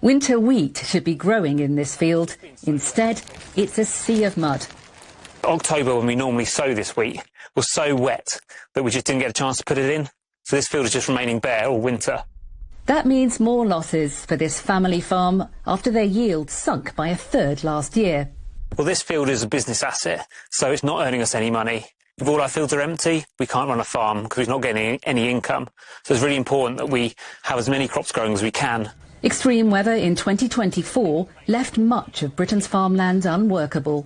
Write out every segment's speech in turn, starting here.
Winter wheat should be growing in this field. Instead, it's a sea of mud. October, when we normally sow this wheat, was so wet that we just didn't get a chance to put it in. So this field is just remaining bare all winter. That means more losses for this family farm after their yield sunk by a third last year. Well, this field is a business asset, so it's not earning us any money. If all our fields are empty, we can't run a farm because we're not getting any income. So it's really important that we have as many crops growing as we can. Extreme weather in 2024 left much of Britain's farmland unworkable.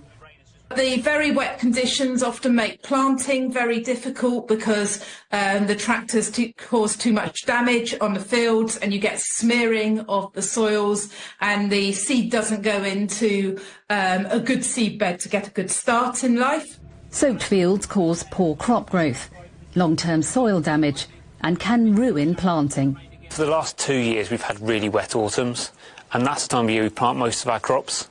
The very wet conditions often make planting very difficult because the tractors cause too much damage on the fields and you get smearing of the soils and the seed doesn't go into a good seed bed to get a good start in life. Soaked fields cause poor crop growth, long-term soil damage and can ruin planting. For the last 2 years we've had really wet autumns, and that's the time of year we plant most of our crops.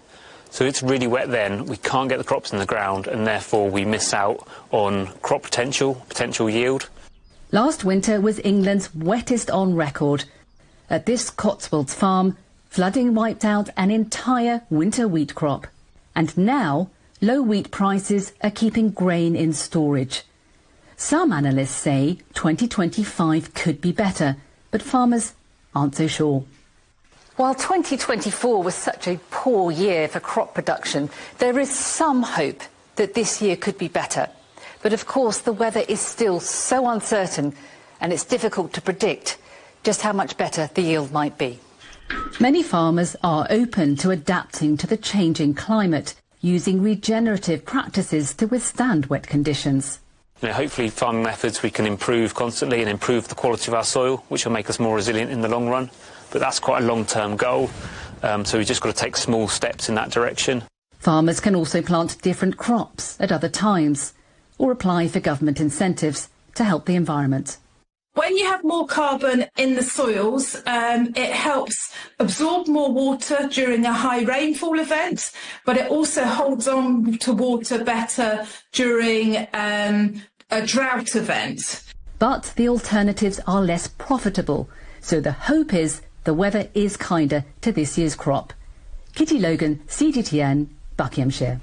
So it's really wet then, we can't get the crops in the ground and therefore we miss out on crop potential yield. Last winter was England's wettest on record. At this Cotswolds farm, flooding wiped out an entire winter wheat crop. And now, low wheat prices are keeping grain in storage. Some analysts say 2025 could be better, but farmers aren't so sure. While 2024 was such a poor year for crop production, there is some hope that this year could be better. But of course, the weather is still so uncertain and it's difficult to predict just how much better the yield might be. Many farmers are open to adapting to the changing climate, using regenerative practices to withstand wet conditions. Hopefully farming methods we can improve constantly and improve the quality of our soil, which will make us more resilient in the long run. But that's quite a long-term goal, so we've just got to take small steps in that direction. Farmers can also plant different crops at other times or apply for government incentives to help the environment. When you have more carbon in the soils, it helps absorb more water during a high rainfall event, but it also holds on to water better during a drought event. But the alternatives are less profitable, so the hope is the weather is kinder to this year's crop. Kitty Logan, CGTN, Buckinghamshire.